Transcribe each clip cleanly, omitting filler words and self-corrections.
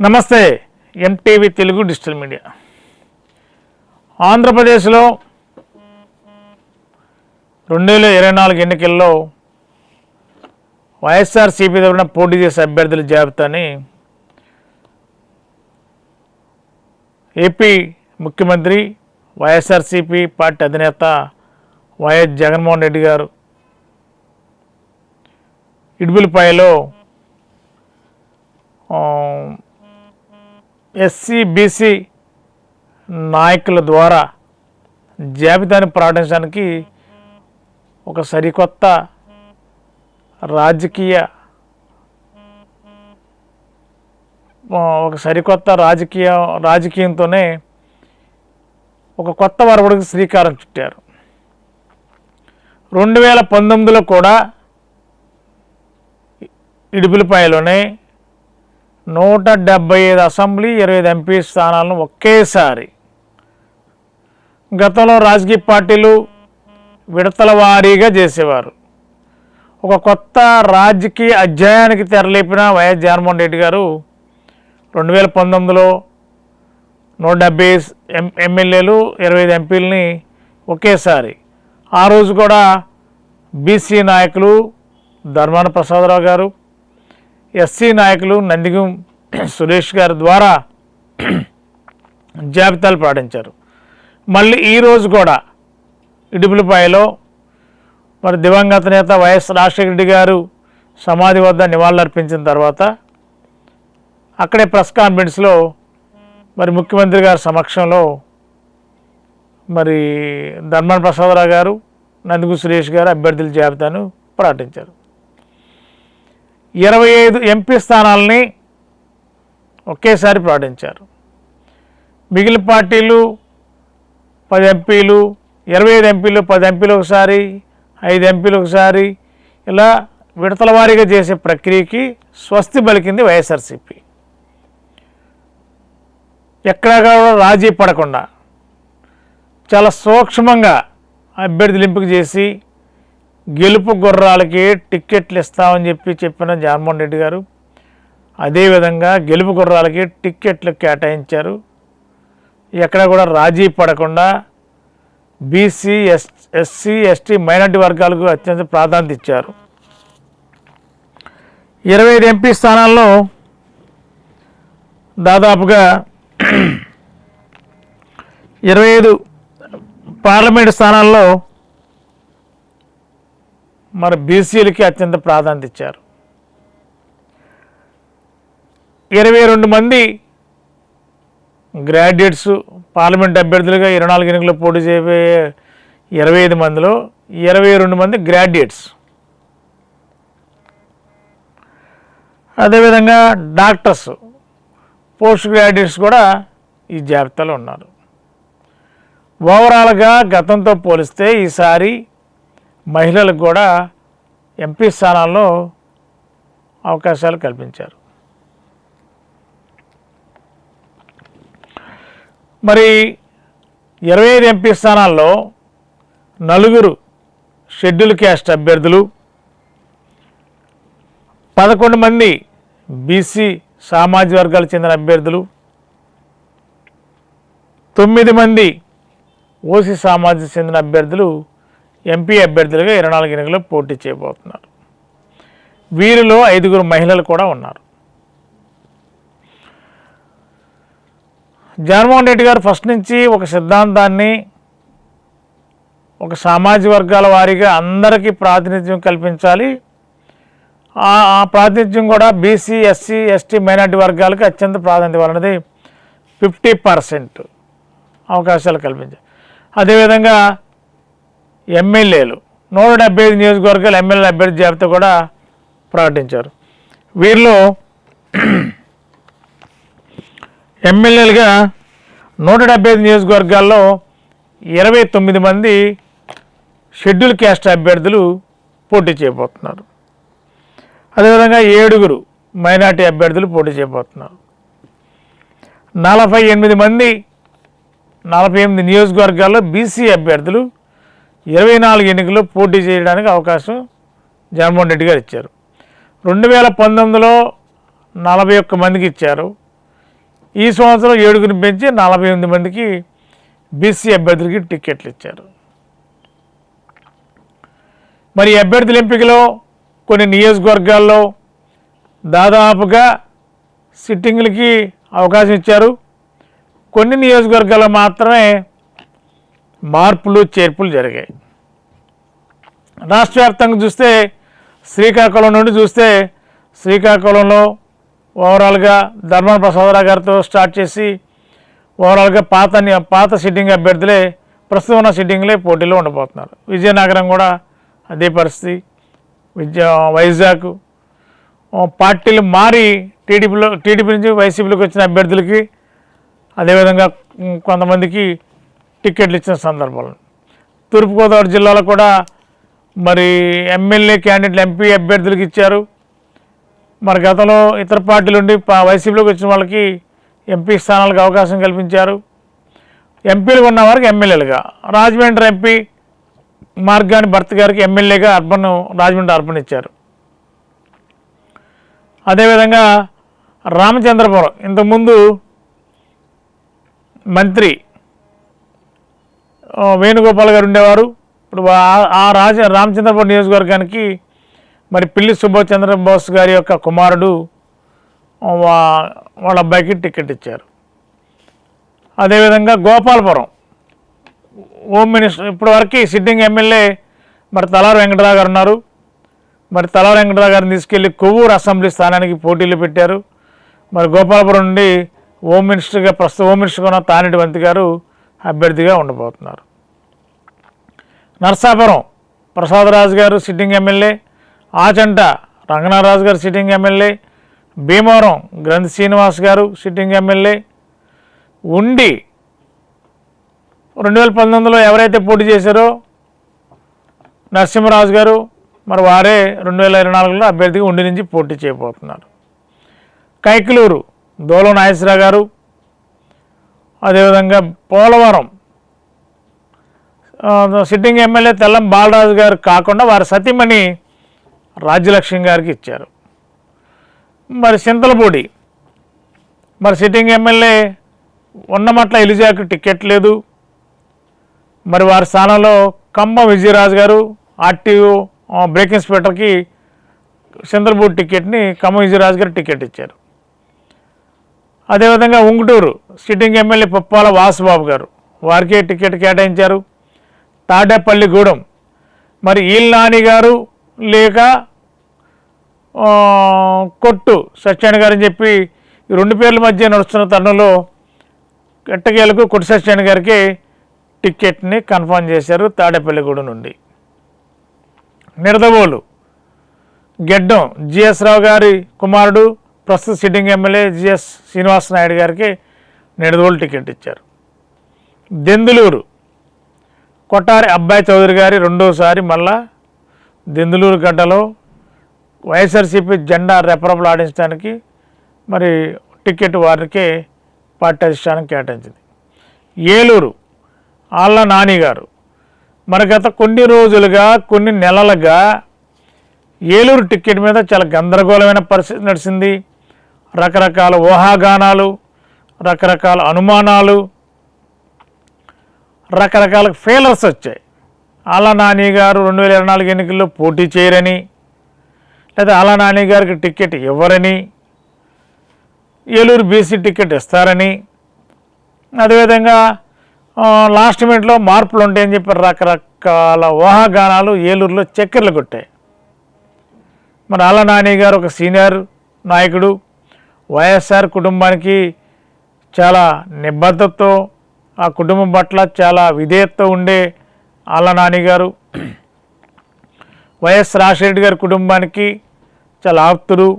నమస్తే, MTV Telugu digital media. ఆంధ్రప్రదేశ్లో 2024 ఎన్నికల్లో వైఎస్ఆర్సీపీ తరఫున పోటీ చేసే అభ్యర్థుల జాబితాని ఏపీ ముఖ్యమంత్రి వైఎస్ఆర్సీపీ పార్టీ అధినేత వైఎస్ జగన్మోహన్ రెడ్డి గారు ఇడుపులపాయలో ఎస్సీ బీసీ నాయకుల ద్వారా జాబితాను ప్రకటించడానికి ఒక సరికొత్త రాజకీయంతోనే ఒక కొత్త వరవడికి శ్రీకారం చుట్టారు. 2019లో కూడా ఇడుపులపాయలోనే 175 అసెంబ్లీ 25 ఎంపీ స్థానాలను ఒకేసారి, గతంలో రాజకీయ పార్టీలు విడతల వారీగా చేసేవారు. ఒక కొత్త రాజకీయ అధ్యాయానికి తెరలేపిన వైఎస్ జగన్మోహన్ రెడ్డి గారు 2019లో 170 ఎమ్మెల్యేలు 25 ఎంపీలని ఒకేసారి, ఆ రోజు కూడా బీసీ నాయకులు ధర్మాన ప్రసాదరావు గారు, ఎస్సీ నాయకులు నందిగం సురేష్ గారి ద్వారా జాబితాలు ప్రకటించారు. మళ్ళీ ఈరోజు కూడా ఇడుపులపాయలో మరి దివంగత నేత వైఎస్ రాజశేఖర రెడ్డి గారు సమాధి వద్ద నివాళులర్పించిన తర్వాత అక్కడే ప్రెస్ కాన్ఫరెన్స్లో మరి ముఖ్యమంత్రి గారి సమక్షంలో మరి ధర్మాన ప్రసాదరావు గారు, నందిగం సురేష్ గారు అభ్యర్థుల జాబితాను ప్రకటించారు. 25 ఎంపీ స్థానాలని ఒకేసారి ప్రకటించారు. మిగిలిన పార్టీలు 10 ఎంపీలు, 25 ఎంపీలు, 10 ఎంపీలు ఒకసారి, 5 ఎంపీలు ఒకసారి, ఇలా విడతల వారీగా చేసే ప్రక్రియకి స్వస్తి పలికింది వైఎస్ఆర్సీపీ. ఎక్కడా కూడా రాజీ పడకుండా చాలా సూక్ష్మంగా అభ్యర్థులు ఎంపిక చేసి గెలుపు గుర్రాలకి టిక్కెట్లు ఇస్తామని చెప్పిన జగన్మోహన్ రెడ్డి గారు అదేవిధంగా గెలుపు గుర్రాలకి టిక్కెట్లు కేటాయించారు. ఎక్కడ కూడా రాజీ పడకుండా బీసీ, ఎస్సీ, ఎస్టీ, మైనార్టీ వర్గాలకు అత్యంత ప్రాధాన్యత ఇచ్చారు. 25 ఎంపీ స్థానాల్లో దాదాపుగా 25 పార్లమెంటు స్థానాల్లో మరి బీసీలకి అత్యంత ప్రాధాన్యత ఇచ్చారు. 22 మంది గ్రాడ్యుయేట్స్ పార్లమెంట్ అభ్యర్థులుగా 24 ఎన్నికల్లో పోటీ చేయబోయే 25 మందిలో 22 మంది గ్రాడ్యుయేట్స్. అదేవిధంగా డాక్టర్స్, పోస్ట్ గ్రాడ్యుయేట్స్ కూడా ఈ జాబితాలో ఉన్నారు. ఓవరాల్గా గతంతో పోలిస్తే ఈసారి మహిళలకు కూడా ఎంపీ స్థానాల్లో అవకాశాలు కల్పించారు. మరి 25 ఎంపీ స్థానాల్లో 4 షెడ్యూల్ క్యాస్ట్ అభ్యర్థులు, 11 మంది బీసీ సామాజిక వర్గాలకు చెందిన అభ్యర్థులు, 9 మంది ఓసీ సామాజిక చెందిన అభ్యర్థులు ఎంపీ అభ్యర్థులుగా 24 ఎన్నికల్లో పోటీ చేయబోతున్నారు. వీరిలో 5 మహిళలు కూడా ఉన్నారు. జగన్మోహన్ రెడ్డి గారు ఫస్ట్ నుంచి ఒక సిద్ధాంతాన్ని, ఒక సామాజిక వర్గాల వారీగా అందరికీ ప్రాతినిధ్యం కల్పించాలి, ఆ ప్రాతినిధ్యం కూడా బీసీ, ఎస్సీ, ఎస్టీ, మైనార్టీ వర్గాలకు అత్యంత ప్రాధాన్యత ఇవ్వాలన్నది 50% అవకాశాలు కల్పించాలి. అదేవిధంగా ఎమ్మెల్యేలు 175 నియోజకవర్గాల ఎమ్మెల్యేల అభ్యర్థి జాబితా కూడా ప్రకటించారు. వీరిలో ఎమ్మెల్యేలుగా 175 నియోజకవర్గాల్లో 29 మంది షెడ్యూల్ క్యాస్ట్ అభ్యర్థులు పోటీ చేయబోతున్నారు. అదేవిధంగా 7 మైనార్టీ అభ్యర్థులు పోటీ చేయబోతున్నారు. 48 మంది 48 నియోజకవర్గాల్లో బీసీ అభ్యర్థులు 24 ఎన్నికల్లో పోటీ చేయడానికి అవకాశం జగన్మోహన్ రెడ్డి గారు ఇచ్చారు. 2019లో 41 మందికి ఇచ్చారు. ఈ సంవత్సరం 7గురిని పెంచి 48 మందికి బీసీ అభ్యర్థులకి టికెట్లు ఇచ్చారు. మరి అభ్యర్థుల ఎంపికలో కొన్ని నియోజకవర్గాల్లో దాదాపుగా సిట్టింగులకి అవకాశం ఇచ్చారు. కొన్ని నియోజకవర్గాల్లో మాత్రమే మార్పులు చేర్పులు జరిగాయి. రాష్ట్ర వ్యాప్తంగా చూస్తే శ్రీకాకుళం నుండి చూస్తే శ్రీకాకుళంలో ఓవరాల్గా ధర్మాన ప్రసాదరావు గారితో స్టార్ట్ చేసి ఓవరాల్గా పాత సిట్టింగ్ అభ్యర్థులే ప్రస్తుతం ఉన్న సిట్టింగ్లే పోటీలో ఉండబోతున్నారు. విజయనగరం కూడా అదే పరిస్థితి. వైజాగ్ పార్టీలు మారి టీడీపీ నుంచి వైసీపీలోకి వచ్చిన అభ్యర్థులకి అదేవిధంగా కొంతమందికి టికెట్లు ఇచ్చిన సందర్భాలు. తూర్పుగోదావరి జిల్లాలో కూడా మరి ఎమ్మెల్యే క్యాండిడేట్లు ఎంపీ అభ్యర్థులకు ఇచ్చారు. మరి గతంలో ఇతర పార్టీల నుండి వైసీపీలోకి వచ్చిన వాళ్ళకి ఎంపీ స్థానాలకు అవకాశం కల్పించారు. ఎంపీలు ఉన్న వారికి ఎమ్మెల్యేలుగా రాజమండ్రి ఎంపీ మార్గాని భర్త గారికి ఎమ్మెల్యేగా రాజమండ్రి అర్బన్ ఇచ్చారు. అదేవిధంగా రామచంద్రపురం ఇంతకుముందు మంత్రి వేణుగోపాల్ గారు ఉండేవారు. ఇప్పుడు రామచంద్రపురం నియోజకవర్గానికి మరి పిల్లి సుభాష్ చంద్రబోస్ గారి యొక్క కుమారుడు వాళ్ళ అబ్బాయికి టికెట్ ఇచ్చారు. అదేవిధంగా గోపాలపురం హోమ్ మినిస్టర్ ఇప్పటివరకు సిట్టింగ్ ఎమ్మెల్యే మరి తలారి వెంకటరావు గారు ఉన్నారు. మరి తలారి వెంకటరావు గారిని తీసుకెళ్లి కొవ్వూరు అసెంబ్లీ స్థానానికి పోటీలు పెట్టారు. మరి గోపాలపురం నుండి ప్రస్తుత హోమ్ మినిస్టర్గా ఉన్న తానేటి వంతి గారు అభ్యర్థిగా ఉండబోతున్నారు. నరసాపురం ప్రసాదరాజు గారు సిట్టింగ్ ఎమ్మెల్యే, ఆచంట రంగనారాజు గారు సిట్టింగ్ ఎమ్మెల్యే, భీమవరం గ్రంథి శ్రీనివాస్ గారు సిట్టింగ్ ఎమ్మెల్యే, ఉండి 2019లో ఎవరైతే పోటీ చేశారో నరసింహరాజు గారు మరి వారే 2024లో అభ్యర్థిగా ఉండి నుంచి పోటీ చేయబోతున్నారు. కైకలూరు దోలం నాగేశ్వరరావు గారు, అదేవిధంగా పోలవరం సిట్టింగ్ ఎమ్మెల్యే తెల్లం బాలరాజు గారు కాకుండా వారి సతీమణి రాజ్యలక్ష్మి గారికి ఇచ్చారు. మరి చింతలపూడి మరి సిట్టింగ్ ఎమ్మెల్యే ఉన్నమట్ల ఎలిజాకు టికెట్ లేదు. మరి వారి స్థానంలో కంబం విజయరాజు గారు ఆర్టీఓ బ్రేక్ ఇన్స్పెక్టర్కి చింతలపూడి టికెట్ని కంబం విజయరాజు గారు టికెట్ ఇచ్చారు. అదేవిధంగా ఉంగుటూరు సిట్టింగ్ ఎమ్మెల్యే పుప్పాల వాసుబాబు గారు వారికే టికెట్ కేటాయించారు. తాడేపల్లిగూడెం మరి ఈల్నాని గారు లేక కొట్టు సత్యనారాయణ గారు అని చెప్పి ఈ 2 పేర్ల మధ్య నడుస్తున్న తరుణంలో ఎట్టకేలకు కొట్టు సత్యనారాయణ గారికి టికెట్ని కన్ఫర్మ్ చేశారు తాడేపల్లిగూడెం నుండి. నిడదవోలు గెడ్డం జిఎస్ రావు గారి కుమారుడు ప్రస్తుత sitting MLA GS Srinivasa Naidu గారికి నిడదవోలు టికెట్ ఇచ్చారు. దెందులూరు కొట్టారి అబ్బాయి చౌదరి గారి రెండోసారి మళ్ళా దెందులూరు గడ్డలో వైఎస్ఆర్సీపీ జెండా రెపరెపలాడించడానికి మరి టికెట్ వారికే పార్టీ అధిష్టానం కేటాయించింది. ఏలూరు ఆళ్ళ నాని గారు మరి గత కొన్ని రోజులుగా కొన్ని నెలలుగా ఏలూరు టికెట్ మీద చాలా గందరగోళమైన పరిస్థితి నడిచింది. రకరకాల ఊహాగానాలు, రకరకాల అనుమానాలు, రకరకాల ఫెయిలర్స్ వచ్చాయి. ఆళ్ళ నాని గారు 2024 ఎన్నికల్లో పోటీ చేయరని, లేదా ఆళ్ళ నాని గారికి టికెట్ ఇవ్వరని, ఏలూరు బీసీ టికెట్ ఇస్తారని, అదేవిధంగా లాస్ట్ మినిట్లో మార్పులు ఉంటాయని చెప్పి రకరకాల ఊహాగానాలు ఏలూరులో చక్కెర్లు కొట్టాయి. మరి ఆళ్ళ నాని గారు ఒక సీనియర్ నాయకుడు, వైఎస్ఆర్ కుటుంబానికి చాలా నిబద్ధతతో ఆ కుటుంబం పట్ల చాలా విధేయతతో ఉండే ఆళ్ళ నాని గారు వైఎస్ రాజశేఖర గారి కుటుంబానికి చాలా ఆప్తుడు.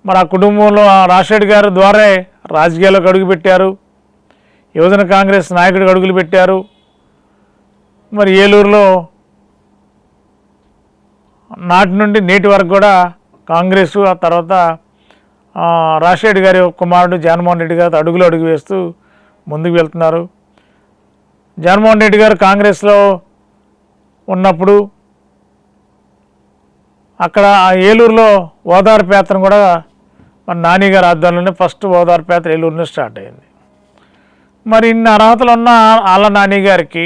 మరి ఆ కుటుంబంలో రాజశేఖర గారి ద్వారా రాజకీయాల్లోకి అడుగుపెట్టారు, యువజన కాంగ్రెస్ నాయకుడికి అడుగులు పెట్టారు. మరి ఏలూరులో నాటి నుండి నేటి వరకు కూడా కాంగ్రెస్, ఆ తర్వాత రాజశేఖర గారి కుమారుడు జగన్మోహన్ రెడ్డి గారు అడుగులు అడుగు వేస్తూ ముందుకు వెళ్తున్నారు. జగన్మోహన్ రెడ్డి గారు కాంగ్రెస్లో ఉన్నప్పుడు అక్కడ ఏలూరులో ఓదార్పు యాత్ర కూడా మన నాని గారి ఆధ్వర్యంలోనే ఫస్ట్ ఓదార్పు యాత్ర ఏలూరులో స్టార్ట్ అయింది. మరి ఇన్ని అర్హతలు ఉన్న ఆళ్ళ నాని గారికి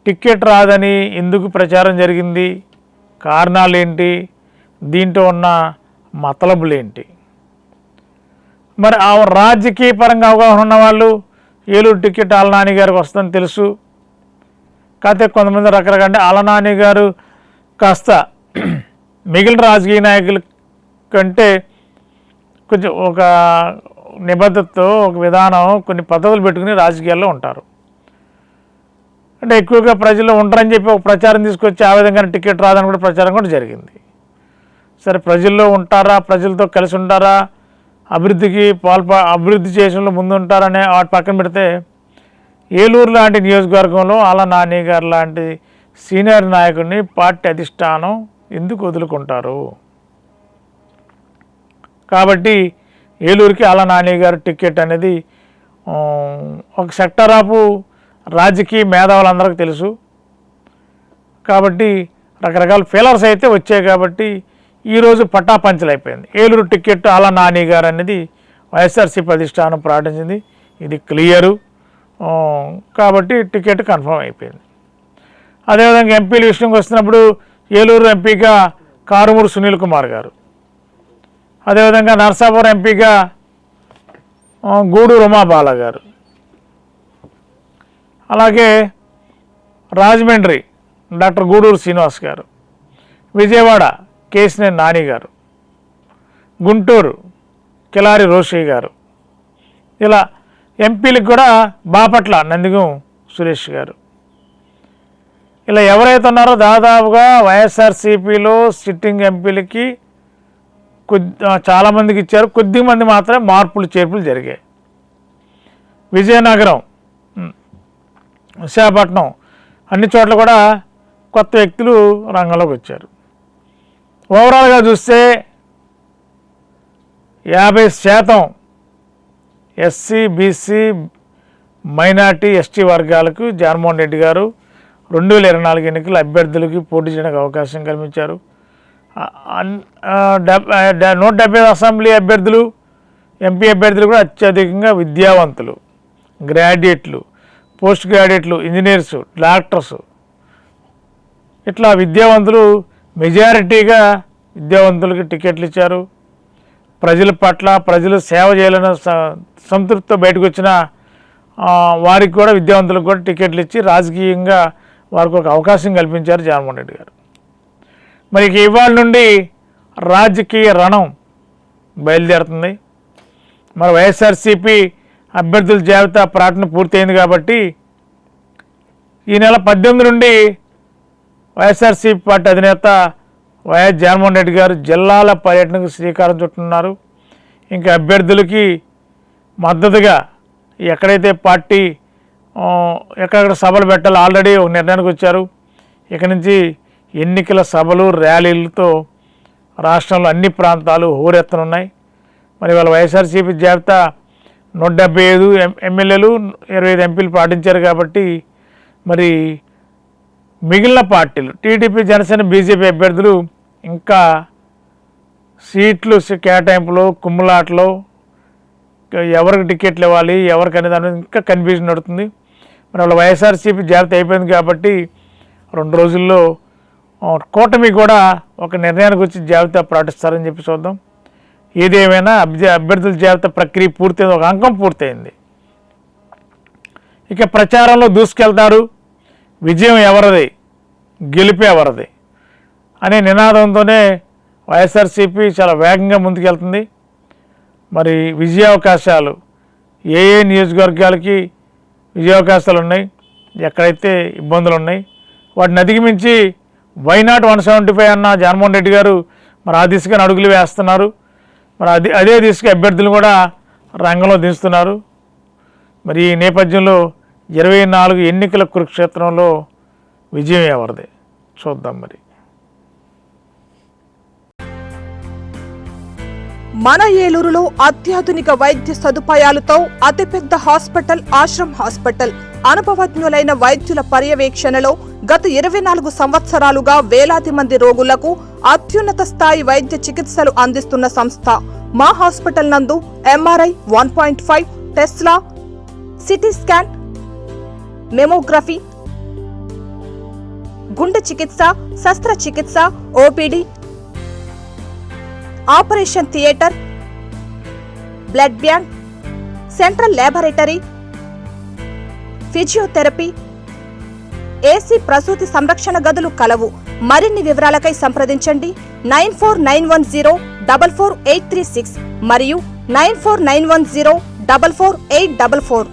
టికెట్ రాదని ఎందుకు ప్రచారం జరిగింది, కారణాలు ఏంటి, దీంట్లో ఉన్న మతలబులు ఏంటి? మరి ఆ రాజకీయ పరంగా అవగాహన ఉన్న వాళ్ళు ఏలూరు టికెట్ ఆళ్ళ నాని గారికి వస్తుందని తెలుసు. కాకపోతే కొంతమంది రకరకాల ఆళ్ళ నాని గారు కాస్త మిగిలిన రాజకీయ నాయకుల కంటే కొంచెం ఒక నిబద్ధతతో ఒక విధానం కొన్ని పద్ధతులు పెట్టుకుని రాజకీయాల్లో ఉంటారు. అంటే ఎక్కువగా ప్రజల్లో ఉంటారని చెప్పి ఒక ప్రచారం తీసుకొచ్చి ఆ విధంగా టికెట్ రాదని కూడా ప్రచారం కూడా జరిగింది. సరే, ప్రజల్లో ఉంటారా, ప్రజలతో కలిసి ఉంటారా, అభివృద్ధి చేయడంలో ముందు ఉంటారనే వాటి పక్కన పెడితే ఏలూరు లాంటి నియోజకవర్గంలో ఆళ్ళ నాని గారు లాంటి సీనియర్ నాయకుడిని పార్టీ అధిష్టానం ఎందుకు వదులుకుంటారు? కాబట్టి ఏలూరుకి ఆళ్ళ నాని గారు టికెట్ అనేది ఒక సెక్టర్ ఆఫ్ రాజకీయ మేధావులందరికీ తెలుసు. కాబట్టి రకరకాల ఫీలర్స్ అయితే వచ్చాయి. కాబట్టి ఈరోజు పట్టాపంచలు అయిపోయింది. ఏలూరు టికెట్ ఆళ్ళ నాని గారు అనేది వైఎస్ఆర్సీపీ అధిష్టానం ప్రకటించింది. ఇది క్లియరు. కాబట్టి టికెట్ కన్ఫర్మ్ అయిపోయింది. అదేవిధంగా ఎంపీల విషయంకి వస్తున్నప్పుడు ఏలూరు ఎంపీగా కారుమూరు సునీల్ కుమార్ గారు, అదేవిధంగా నర్సాపురం ఎంపీగా గూడూరు ఉమాబాల గారు, అలాగే రాజమండ్రి డాక్టర్ గూడూరు శ్రీనివాస్ గారు, విజయవాడ కేసినేని నాని గారు, గుంటూరు కిలారి రోషయ్య గారు, ఇలా ఎంపీలకు కూడా బాపట్ల నందిగం సురేష్ గారు, ఇలా ఎవరైతే ఉన్నారో దాదాపుగా వైఎస్ఆర్సీపీలో సిట్టింగ్ ఎంపీలకి చాలామందికి ఇచ్చారు. కొద్దిమంది మాత్రమే మార్పులు చేర్పులు జరిగాయి. విజయనగరం, విశాఖపట్నం అన్ని చోట్ల కూడా కొత్త వ్యక్తులు రంగంలోకి వచ్చారు. ఓవరాల్గా చూస్తే 50% ఎస్సీ, బీసీ, మైనార్టీ, ఎస్టీ వర్గాలకు జగన్మోహన్ రెడ్డి గారు 2024 ఎన్నికల అభ్యర్థులకి పోటీ చేయడానికి అవకాశం కల్పించారు. 175 అసెంబ్లీ అభ్యర్థులు, ఎంపీ అభ్యర్థులు కూడా అత్యధికంగా విద్యావంతులు, గ్రాడ్యుయేట్లు, పోస్ట్ గ్రాడ్యుయేట్లు, ఇంజనీర్సు, డాక్టర్సు, ఇట్లా విద్యావంతులు మెజారిటీగా విద్యావంతులకి టికెట్లు ఇచ్చారు. ప్రజల పట్ల ప్రజలు సేవ చేయాలన్న సంతృప్తితో బయటకు వచ్చిన వారికి కూడా విద్యావంతులకు కూడా టికెట్లు ఇచ్చి రాజకీయంగా వారికి ఒక అవకాశం కల్పించారు జగన్మోహన్ రెడ్డి గారు. మరి ఇవాళ నుండి రాజకీయ రణం బయలుదేరుతుంది. మరి వైఎస్ఆర్సీపీ అభ్యర్థుల జాబితా ప్రకటన పూర్తయింది కాబట్టి ఈ నెల 18 నుండి వైఎస్ఆర్సీపీ పార్టీ అధినేత వైఎస్ జగన్మోహన్ రెడ్డి గారు జిల్లాల పర్యటనకు శ్రీకారం చుట్టున్నారు. ఇంకా అభ్యర్థులకి మద్దతుగా ఎక్కడైతే పార్టీ ఎక్కడెక్కడ సభలు పెట్టాలో ఆల్రెడీ ఒక నిర్ణయానికి వచ్చారు. ఇక నుంచి ఎన్నికల సభలు, ర్యాలీలతో రాష్ట్రంలో అన్ని ప్రాంతాలు హోరెత్తనున్నాయి. మరి వాళ్ళ వైఎస్ఆర్సీపీ జాబితా 175 ఎమ్మెల్యేలు, 25 ఎంపీలు పాటించారు. కాబట్టి మరి మిగిలిన పార్టీలు టీడీపీ, జనసేన, బీజేపీ అభ్యర్థులు ఇంకా సీట్లు కేటాయింపులో, కుమ్ములాటలో ఎవరికి టికెట్లు ఇవ్వాలి, ఎవరికి అనేది అనేది ఇంకా కన్ఫ్యూజన్ నడుతుంది. మరి వాళ్ళ వైఎస్ఆర్సీపీ జాబితా అయిపోయింది కాబట్టి 2 రోజుల్లో కూటమి కూడా ఒక నిర్ణయానికి వచ్చి జాబితా ప్రకటిస్తారని చెప్పి చూద్దాం. ఏదేమైనా అభ్యర్థుల జాబితా ప్రక్రియ పూర్తయింది, ఒక అంకం పూర్తయింది. ఇక ప్రచారంలో దూసుకెళ్తారు. విజయం ఎవరిది, గెలిపే ఎవరిది అనే నినాదంతోనే వైఎస్ఆర్సీపీ చాలా వేగంగా ముందుకెళ్తుంది. మరి విజయావకాశాలు ఏ నియోజకవర్గాలకి విజయావకాశాలు ఉన్నాయి, ఎక్కడైతే ఇబ్బందులు ఉన్నాయి వాటిని అధిగమించి వైనాట్ 175 అన్న జగన్మోహన్ రెడ్డి గారు మరి ఆ దిశగా అడుగులు వేస్తున్నారు. మరి అదే దిశగా అభ్యర్థులు కూడా రంగంలో దించుతున్నారు. మరి ఈ నేపథ్యంలో 24 ఎన్నికల కురుక్షేత్రంలో విజయం ఎవరిది చూద్దాం. మరి మన ఏలూరులో అత్యాధునిక వైద్య సదుపాయాలతో అతిపెద్ద హాస్పిటల్ ఆశ్రమ్ హాస్పిటల్. అనుభవజ్ఞులైన వైద్యుల పర్యవేక్షణలో గత 24 సంవత్సరాలుగా వేలాది మంది రోగులకు అత్యున్నత స్థాయి వైద్య చికిత్సలు అందిస్తున్న సంస్థ మా హాస్పిటల్ నందు MRI 1.5 Tesla, CT scan, mammography, గుండె చికిత్స, శస్త్రచికిత్స, OPD, operation theatre, blood bank, central laboratory, physiotherapy, AC ప్రసూతి సంరక్షణ గదులు కలవు. మరిన్ని వివరాలకై సంప్రదించండి 9491044836 మరియు 9491044844.